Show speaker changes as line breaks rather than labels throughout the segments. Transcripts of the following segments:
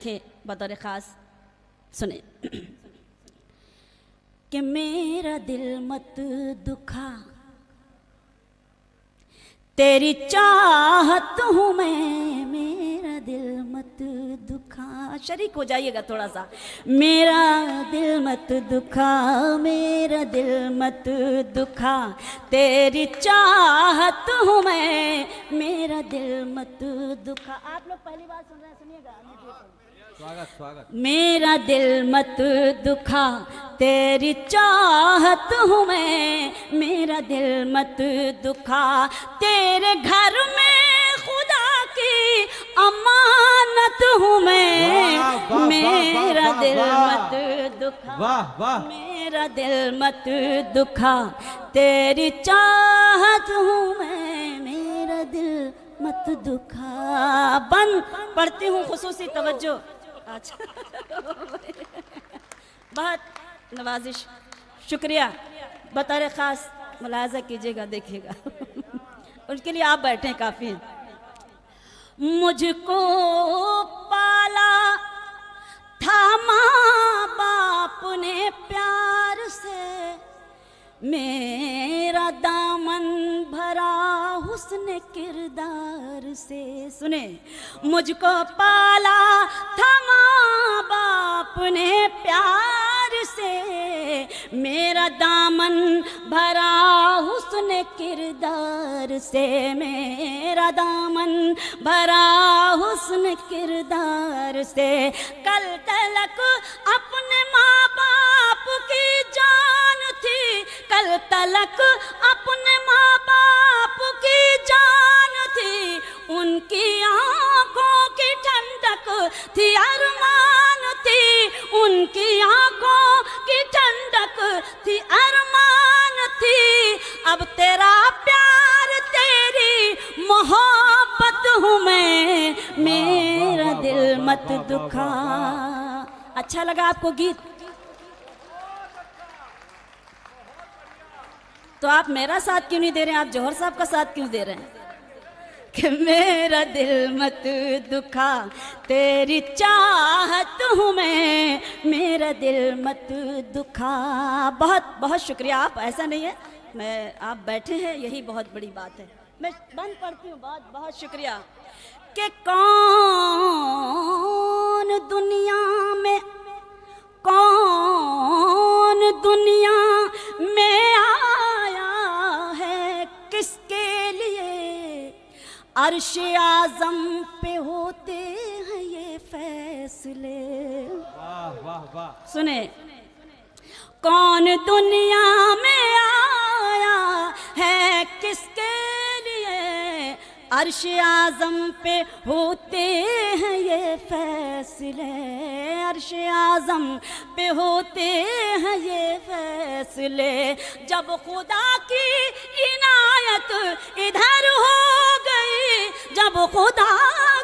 تھے بطور خاص سنیں کہ میرا دل مت دکھا، تیری چاہت ہوں میں، میرا دل مت دکھا. شریک ہو جائیے گا تھوڑا سا. میرا دل مت دکھا، میرا دل مت دکھا، تیری چاہت ہوں میں، میرا دل مت دکھا. آپ لوگ پہلی بار سن رہے ہیں، سنیے گا. میرا دل مت دکھا، تیری چاہت ہوں میں، میرا دل مت دکھا، تیرے گھر میں خدا کی امانت ہوں میں، میرا دل مت دکھا، میرا دل مت دکھا، تیری چاہت ہوں میں، میرا دل مت دکھا. بند پڑھتی ہوں، خصوصی توجہ. بہت نوازش، شکریہ. بطور خاص ملاحظہ کیجیے گا، دیکھیے گا. ان کے لیے آپ بیٹھیں، کافی ہیں. مجھ کو پالا تھا ماں باپ نے پیار سے، میرا دامن بھرا حسن کردار سے. سنیں، مجھ کو پالا تھا ماں باپ نے پیار سے، میرا دامن بھرا حسن کردار سے، میرا دامن بھرا حسن کردار سے. کل تلک اپنے ماں باپ کی جان تھی، کل تلک اپنے ماں باپ کی جان تھی، ان کی آنکھوں کی ٹھنڈک تھی ارمان تھی، ان کی آنکھوں کی ٹھنڈک تھی ارمان تھی. اب تیرا پیار تیری محبت ہوں میں، میرا دل مت دکھا. اچھا لگا آپ کو گیت؟ تو آپ میرا ساتھ کیوں نہیں دے رہے ہیں؟ آپ جوہر صاحب کا ساتھ کیوں دے رہے ہیں؟ کہ میرا دل مت دکھا، تیری چاہت ہوں میں، میرا دل مت دکھا. بہت بہت شکریہ. آپ ایسا نہیں ہے، آپ بیٹھے ہیں، یہی بہت بڑی بات ہے. میں بند پڑھتی ہوں. بہت بہت شکریہ. کہ کون دنیا میں، کون دنیا میں آیا ہے کس کے لیے، عرش اعظم پہ ہوتے ہیں یہ فیصلے. سنیں، کون دنیا میں آیا ہے کس کے لیے، عرش اعظم پہ ہوتے ہیں یہ فیصلے، عرش اعظم پہ ہوتے ہیں یہ فیصلے. جب خدا کی عنایت ادھر ہو گئی، جب خدا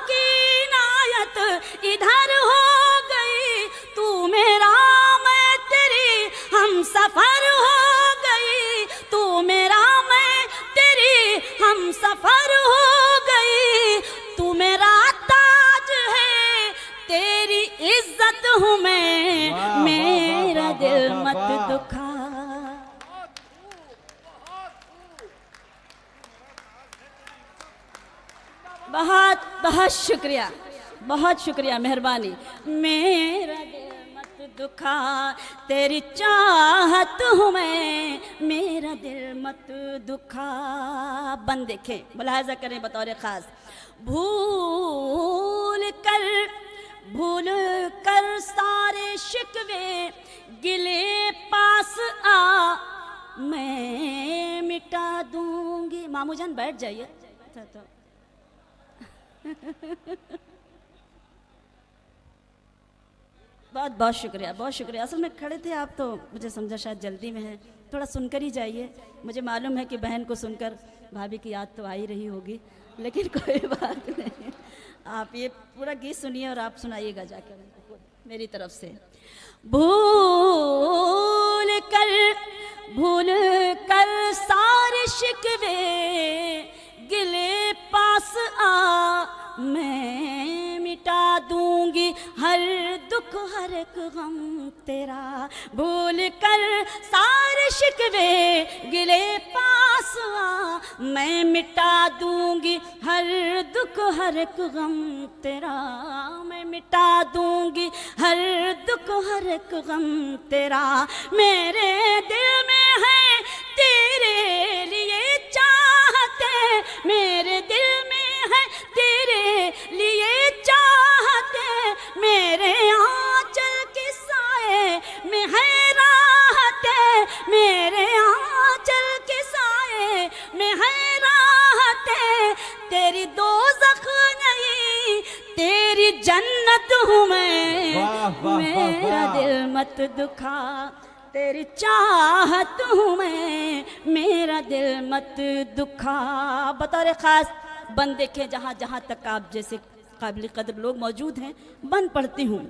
کی عنایت ادھر ہو گئی، تو میرا میں تیری ہم سفر ہو گئی، تو میرا میں تیری ہم سفر ہو گئی. تو میرا تاج ہے، تیری عزت ہوں میں، میرا دل مت دکھا. بہت بہت شکریہ، بہت شکریہ، مہربانی. میرا دل مت دکھا، تیری چاہت ہوں میں، میرا دل مت دکھا. بند دیکھیں، ملاحظہ کریں بطور خاص. بھول کر سارے شکوے گلے پاس آ، میں مٹا دوں گی. مامو جان بیٹھ جائیے. بہت بہت شکریہ، بہت شکریہ. اصل میں کھڑے تھے آپ تو مجھے سمجھا شاید جلدی میں ہے، تھوڑا سن کر ہی جائیے. مجھے معلوم ہے کہ بہن کو سن کر بھابھی کی یاد تو آ ہی رہی ہوگی، لیکن کوئی بات نہیں. آپ یہ پورا گیت سنیے اور آپ سنائیے گا جا کر میری طرف سے. بھول کر سارے شکوے گلے پاس آ، میں مٹا دوں گی ہر دکھ ہر ایک غم تیرا، بھول کر سارے شکوے گلے پاس آ، میں مٹا دوں گی ہر دکھ ہر ایک غم تیرا، میں مٹا دوں گی ہر دکھ ہر ایک غم تیرا، میرے دل میں ہے تیرے لیے چاہتے، میرے دل میں ہے تیرے لیے چاہتے، میرے آنچل کے سائے میں ہے راحتے، میرے آنچل کے سائے میں ہے راحتے، تیری دوزخ نہیں تیری جنت ہوں میں، میرا دل مت دکھا تیری چاہت ہوں میں، میرا دل مت دکھا۔ بطور خاص بند دیکھیں جہاں جہاں تک آپ جیسے قابل قدر لوگ موجود ہیں، بند پڑھتی ہوں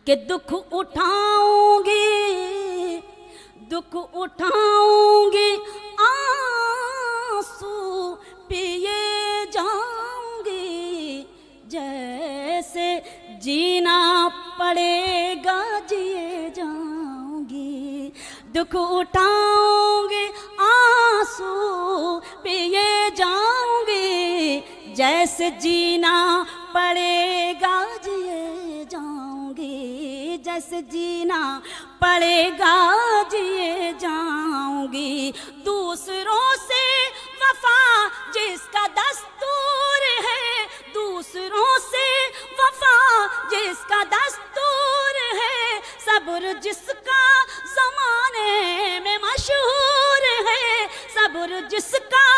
کہ دکھ اٹھاؤں گی، دکھ اٹھاؤں گی، آنسو پیے جاؤں گی، جیسے جینا پڑے گا جیے جاؤں گی، دکھ اٹھاؤں گی، آنسو پیے جاؤں گی، جیسے جینا پڑے گا جیے جاؤں گی، جیسے جینا پڑے گا جیے جاؤں گی، دوسروں سے وفا جس کا دستور ہے، دوسروں سے وفا جس کا دستور ہے، صبر جس کا زمانے میں مشہور ہے، صبر جس کا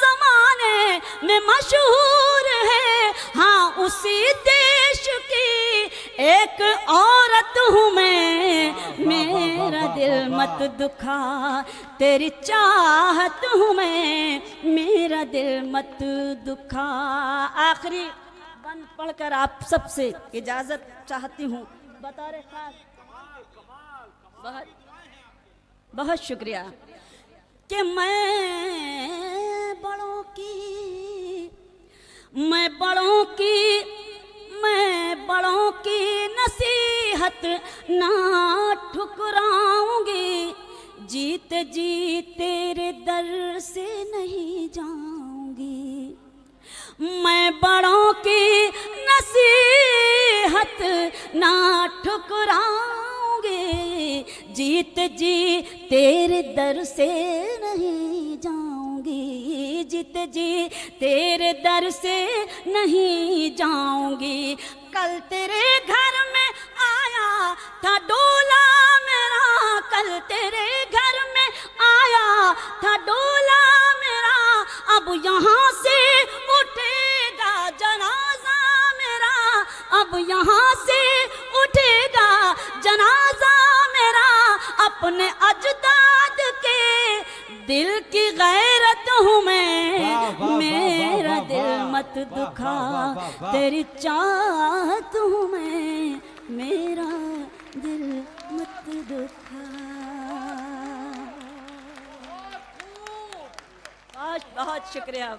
زمانے میں مشہور ہے، ہاں اسی دیش کی ایک عورت ہوں میں، میرا دل مت دکھا تیری چاہت ہوں میں، میرا دل مت دکھا۔ آخری بند پڑھ کر آپ سب سے اجازت چاہتی ہوں، بطور خاص بہت شکریہ کہ میں بڑوں کی نصیحت نہ ٹھکراؤں گی، جیتے جی تیرے در سے نہیں جاؤں گی، میں بڑوں کی نصیحت نہ ٹھکراؤں گی، جیت جی تیرے در سے نہیں جاؤں گی، جیت جی تیرے در سے نہیں جاؤں گی، کل تیرے گھر میں آیا تھا ڈولا میرا، کل تیرے گھر میں آیا تھا ڈولا میرا، اب یہاں سے اٹھے گا جنازہ میرا، اب یہاں سے اٹھے گا جنازہ میرا، اپنے اجداد کے دل کی غیرت ہوں میں، میرا دل مت دکھا تیری چاہت ہوں میں، میرا دل مت دکھا۔ بہت بہت شکریہ۔